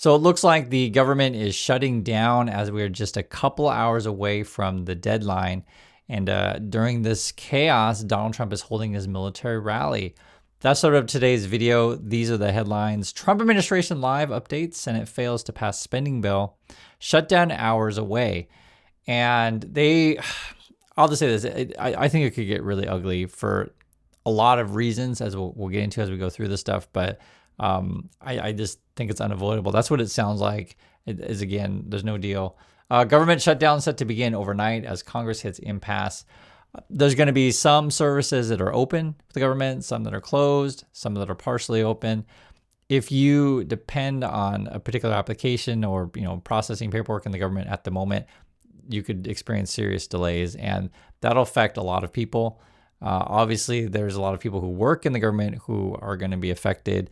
So it looks like the government is shutting down as we're just a couple hours away from the deadline. And during this chaos, Donald Trump is holding his military rally. That's sort of today's video. These are the headlines. Trump administration live updates. Senate fails to pass spending bill. Shutdown hours away. And I'll just say this. I think it could get really ugly for a lot of reasons, as we'll get into as we go through this stuff. But I just think it's unavoidable. That's what it sounds like. It is, again, there's no deal. Government shutdown set to begin overnight as Congress hits impasse. There's going to be some services that are open for the government, some that are closed, some that are partially open. If you depend on a particular application or processing paperwork in the government at the moment, you could experience serious delays, and that'll affect a lot of people. Obviously, there's a lot of people who work in the government who are going to be affected,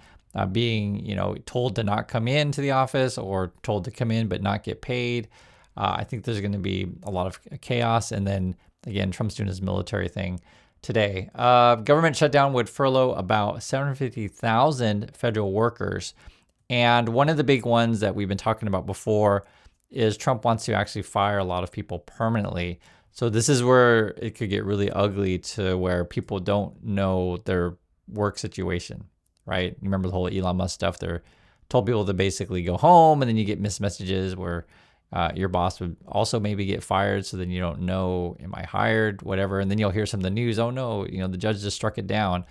being told to not come into the office or told to come in but not get paid. I think there's going to be a lot of chaos. And then again, Trump's doing his military thing today. Government shutdown would furlough about 750,000 federal workers. And one of the big ones that we've been talking about before is Trump wants to actually fire a lot of people permanently. So this is where it could get really ugly, to where people don't know their work situation, right? You remember the whole Elon Musk stuff. They're told people to basically go home, and then you get missed messages where your boss would also maybe get fired. So then you don't know, am I hired, whatever. And then you'll hear some of the news. Oh no, the judge just struck it down.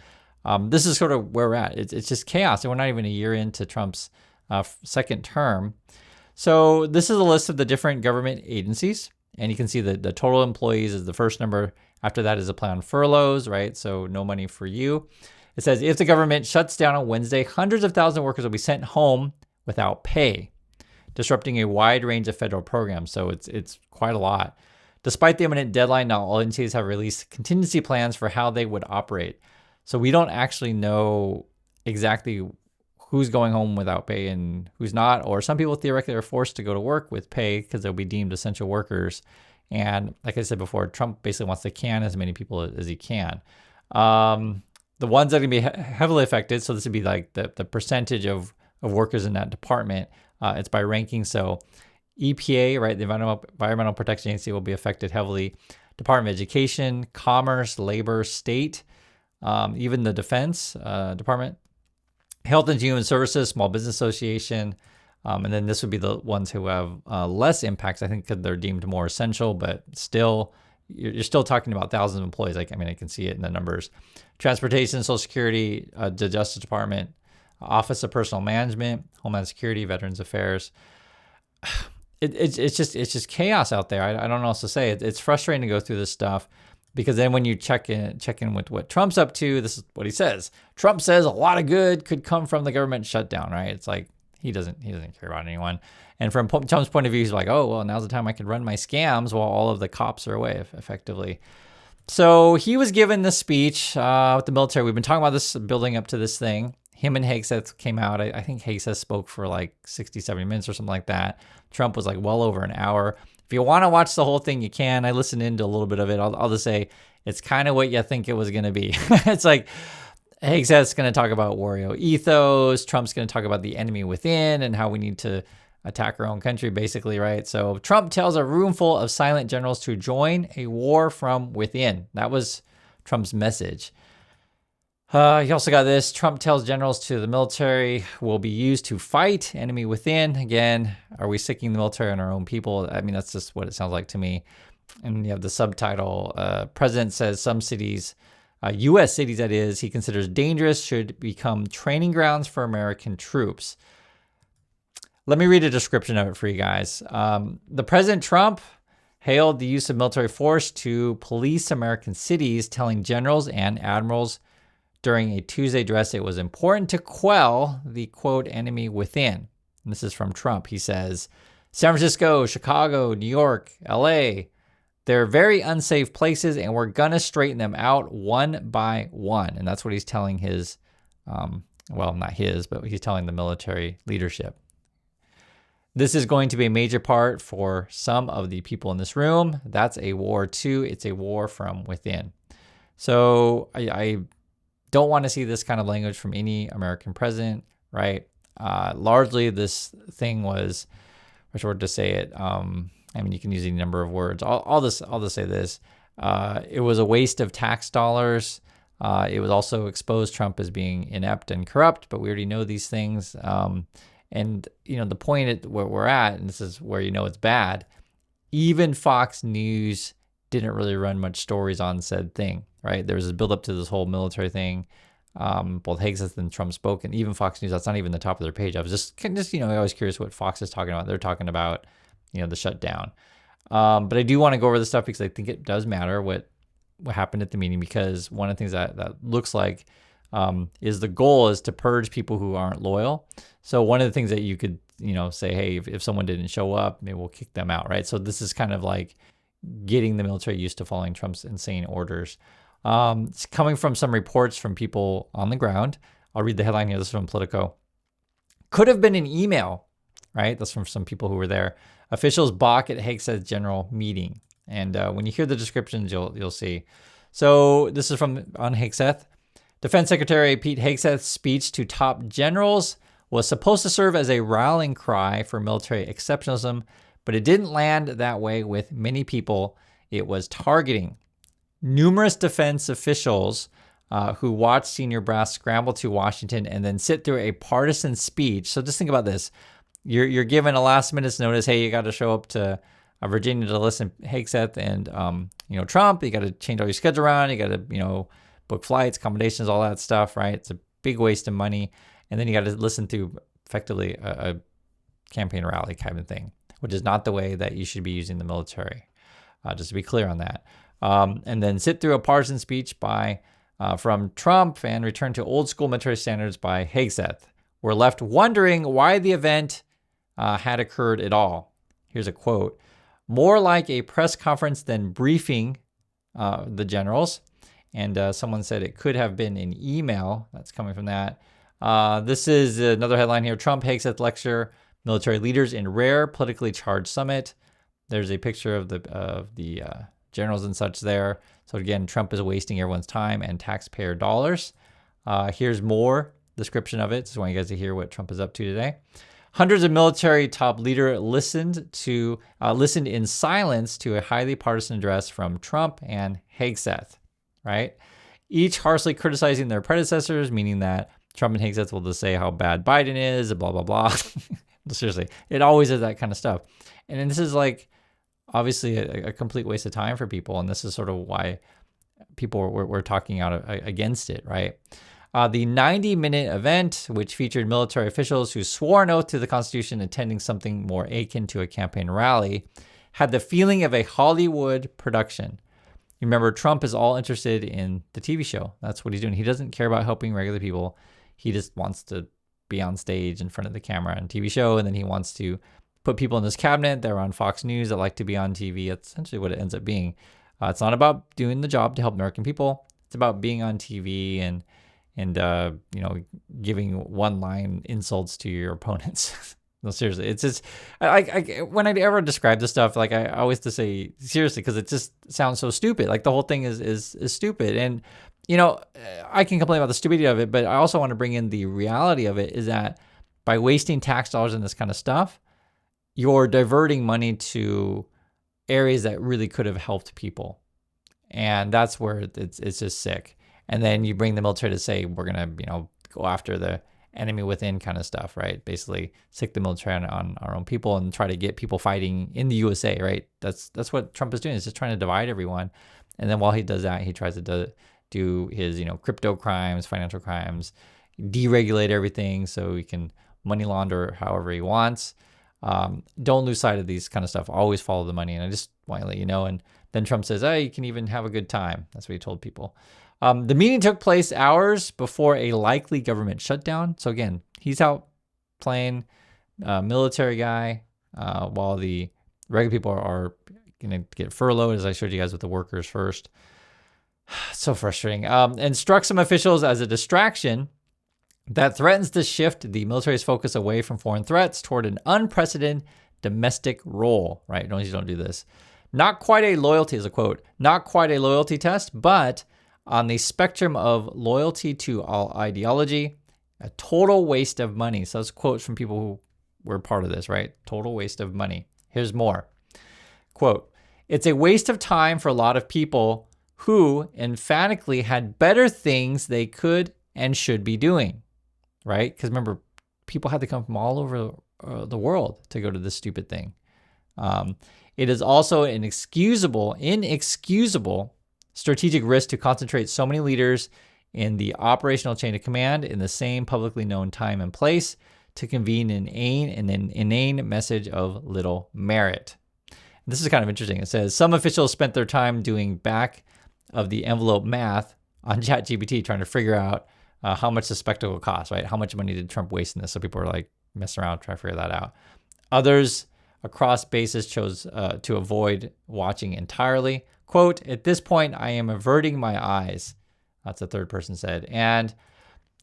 This is sort of where we're at. It's just chaos. And we're not even a year into Trump's second term. So this is a list of the different government agencies. And you can see the total employees is the first number. After that is a plan on furloughs, right? So no money for you. It says, if the government shuts down on Wednesday, hundreds of thousands of workers will be sent home without pay, disrupting a wide range of federal programs. So it's quite a lot. Despite the imminent deadline, not all agencies have released contingency plans for how they would operate. So we don't actually know exactly who's going home without pay and who's not. Or some people theoretically are forced to go to work with pay because they'll be deemed essential workers. And like I said before, Trump basically wants to can as many people as he can. The ones that are going to be heavily affected, so this would be like the percentage of workers in that department. It's by ranking. So EPA, right, the Environmental Protection Agency, will be affected heavily. Department of Education, Commerce, Labor, State, even the Defense Department, Health and Human Services, Small Business Association, and then this would be the ones who have less impacts, I think, because they're deemed more essential, but still, you're still talking about thousands of employees. I can see it in the numbers. Transportation, Social Security, the Justice Department, Office of Personnel Management, Homeland Security, Veterans Affairs. It's just chaos out there. I don't know what else to say. It's frustrating to go through this stuff, because then when you check in with what Trump's up to, this is what he says. Trump says a lot of good could come from the government shutdown, right? It's like he doesn't care about anyone. And from Trump's point of view, he's like, oh, well, now's the time I can run my scams while all of the cops are away, effectively. So he was given this speech with the military. We've been talking about this building up to this thing. Him and Hegseth came out. I think Hegseth spoke for like 60, 70 minutes or something like that. Trump was like well over an hour. If you want to watch the whole thing, you can. I listened into a little bit of it. I'll just say it's kind of what you think it was going to be. It's like Hegseth's going to talk about warrior ethos. Trump's going to talk about the enemy within and how we need to attack our own country, basically, right? So Trump tells a room full of silent generals to join a war from within. That was Trump's message. He also got this. Trump tells generals to the military will be used to fight enemy within. Again, are we sicking the military on our own people? That's just what it sounds like to me. And you have the subtitle, President says some cities, U.S. cities that is, he considers dangerous, should become training grounds for American troops. Let me read a description of it for you guys. The President Trump hailed the use of military force to police American cities, telling generals and admirals during a Tuesday address it was important to quell the, quote, enemy within. And this is from Trump. He says, San Francisco, Chicago, New York, LA, they're very unsafe places, and we're going to straighten them out one by one. And that's what he's telling his, not his, but he's telling the military leadership. This is going to be a major part for some of the people in this room. That's a war too. It's a war from within. So I don't want to see this kind of language from any American president, right? Largely, this thing was, or short to say it, I mean, you can use any number of words. I'll just say this. It was a waste of tax dollars. It was also exposed Trump as being inept and corrupt, but we already know these things. And, the point at where we're at, and this is where it's bad, even Fox News didn't really run much stories on said thing, right? There was a buildup to this whole military thing. Both Hegseth and Trump spoke, and even Fox News, that's not even the top of their page. I was just always curious what Fox is talking about. They're talking about, the shutdown. But I do want to go over this stuff because I think it does matter what happened at the meeting, because one of the things that looks like is the goal is to purge people who aren't loyal. So one of the things that you could, say, hey, if someone didn't show up, maybe we'll kick them out, right? So this is kind of like getting the military used to following Trump's insane orders. It's coming from some reports from people on the ground. I'll read the headline here. This is from Politico. Could have been an email, right? That's from some people who were there. Officials balk at Hegseth's general meeting. And when you hear the descriptions, you'll see. So this is on Hegseth. Defense Secretary Pete Hegseth's speech to top generals was supposed to serve as a rallying cry for military exceptionalism, but it didn't land that way with many people it was targeting. Numerous defense officials who watched senior brass scramble to Washington and then sit through a partisan speech. So just think about this. You're given a last minute's notice. Hey, you got to show up to Virginia to listen to Hegseth and Trump. You got to change all your schedule around. You got to book flights, accommodations, all that stuff, right? It's a big waste of money. And then you got to listen to effectively a campaign rally kind of thing, which is not the way that you should be using the military. Just to be clear on that. And then sit through a partisan speech from Trump and return to old school military standards by Hegseth. We're left wondering why the event had occurred at all. Here's a quote. More like a press conference than briefing the generals. And someone said it could have been an email. That's coming from that. This is another headline here. Trump Hegseth lecture, military leaders in rare politically charged summit. There's a picture of the generals and such there. So again, Trump is wasting everyone's time and taxpayer dollars. Here's more description of it. Just want you guys to hear what Trump is up to today. Hundreds of military top leader listened in silence to a highly partisan address from Trump and Hegseth, right? Each harshly criticizing their predecessors, meaning that Trump and Hegseth will just say how bad Biden is, blah, blah, blah. Seriously, it always is that kind of stuff. And then this is like, obviously a complete waste of time for people. And this is sort of why people were talking out against it, right? The 90-minute event, which featured military officials who swore an oath to the Constitution attending something more akin to a campaign rally, had the feeling of a Hollywood production. You remember, Trump is all interested in the TV show. That's what he's doing. He doesn't care about helping regular people. He just wants to be on stage in front of the camera on a TV show, and then he wants to put people in his cabinet that are on Fox News that like to be on TV. That's essentially what it ends up being. It's not about doing the job to help American people. It's about being on TV and giving one-line insults to your opponents. No, seriously, it's just when I ever describe this stuff, like I always to say seriously, because it just sounds so stupid. Like the whole thing is stupid, and I can complain about the stupidity of it, but I also want to bring in the reality of it. Is that by wasting tax dollars on this kind of stuff, you're diverting money to areas that really could have helped people, and that's where it's just sick. And then you bring the military to say we're gonna go after the enemy within kind of stuff, right? Basically sick the military on our own people and try to get people fighting in the USA, right? That's what Trump is doing. Is just trying to divide everyone. And then while he does that, he tries to do his crypto crimes, financial crimes, deregulate everything so he can money launder however he wants. Don't lose sight of these kind of stuff. Always follow the money. And I just want to let you know. And then Trump says, you can even have a good time. That's what he told people. The meeting took place hours before a likely government shutdown. So again, he's out playing military guy while the regular people are going to get furloughed, as I showed you guys with the workers first. So frustrating. And struck some officials as a distraction that threatens to shift the military's focus away from foreign threats toward an unprecedented domestic role, right? No, you don't do this. Not quite a loyalty, is a quote, not quite a loyalty test, but on the spectrum of loyalty to all ideology, A total waste of money. So those quotes from people who were part of this, right? Total waste of money. Here's more. Quote, it's a waste of time for a lot of people who emphatically had better things they could and should be doing, right? Because remember, people had to come from all over the world to go to this stupid thing. It is also an inexcusable strategic risk to concentrate so many leaders in the operational chain of command in the same publicly known time and place to convene an inane message of little merit. This is kind of interesting. It says some officials spent their time doing back of the envelope math on ChatGPT trying to figure out how much the spectacle costs, right? How much money did Trump waste in this? So people are like messing around trying to figure that out. Others across bases chose to avoid watching entirely. Quote, at this point, I am averting my eyes. That's the third person said. And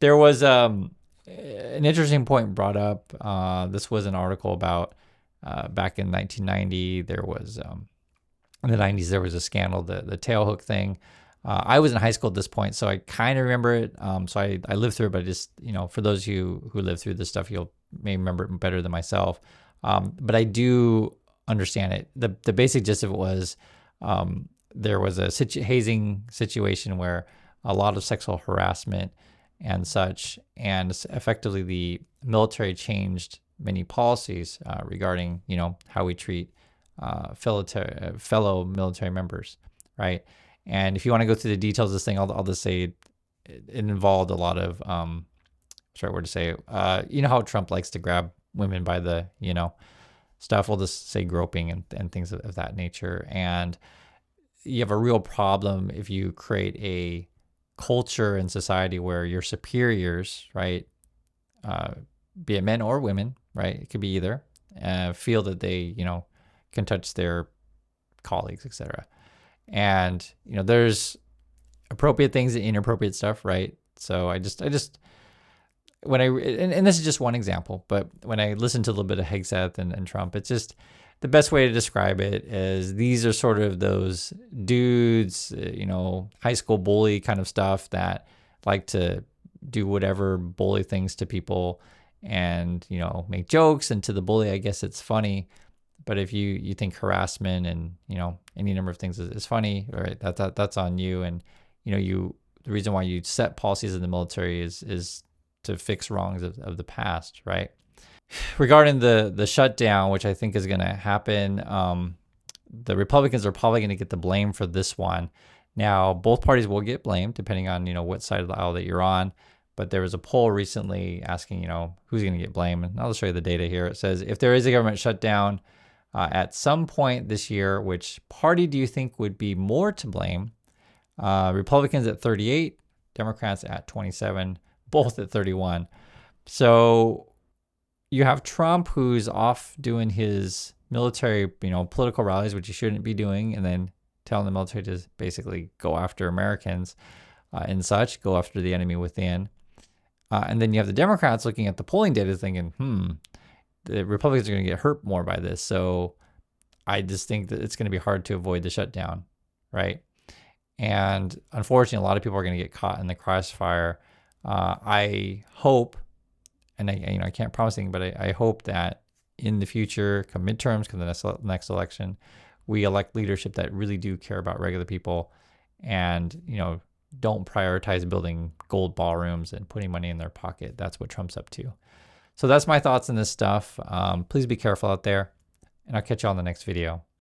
there was an interesting point brought up. This was an article about back in 1990. There was, in the 90s, there was a scandal, the tailhook thing. I was in high school at this point, so I kind of remember it. So I lived through it, but just, for those of you who lived through this stuff, you'll may remember it better than myself. But I do understand it. The basic gist of it was there was a hazing situation where a lot of sexual harassment and such, and effectively the military changed many policies regarding, how we treat fellow military members, right? And if you want to go through the details of this thing, I'll just say it involved a lot of, sorry, word to say, you know how Trump likes to grab women by the, stuff. We'll just say groping and things of that nature. And you have a real problem if you create a culture in society where your superiors, right, be it men or women, right, it could be either, feel that they, can touch their colleagues, etc. And, there's appropriate things and inappropriate stuff, right? So I just when and this is just one example, but when I listen to a little bit of Hegseth and Trump, it's just the best way to describe it is these are sort of those dudes, high school bully kind of stuff that like to do whatever bully things to people and, make jokes. And to the bully, I guess it's funny. But if you think harassment and, any number of things is funny, right, that's on you. And, the reason why you set policies in the military is to fix wrongs of the past, right? Regarding the shutdown, which I think is going to happen, the Republicans are probably going to get the blame for this one. Now, both parties will get blamed depending on, what side of the aisle that you're on. But there was a poll recently asking, who's going to get blamed. And I'll just show you the data here. It says, if there is a government shutdown at some point this year, which party do you think would be more to blame? Republicans at 38, Democrats at 27, both at 31. So you have Trump, who's off doing his military, political rallies, which he shouldn't be doing, and then telling the military to basically go after Americans and such, go after the enemy within. And then you have the Democrats looking at the polling data thinking, the Republicans are going to get hurt more by this. So I just think that it's going to be hard to avoid the shutdown, right? And unfortunately, a lot of people are going to get caught in the crossfire. I hope, and I can't promise anything, but I hope that in the future, come midterms, come the next election, we elect leadership that really do care about regular people and, don't prioritize building gold ballrooms and putting money in their pocket. That's what Trump's up to. So that's my thoughts on this stuff. Please be careful out there, and I'll catch you on the next video.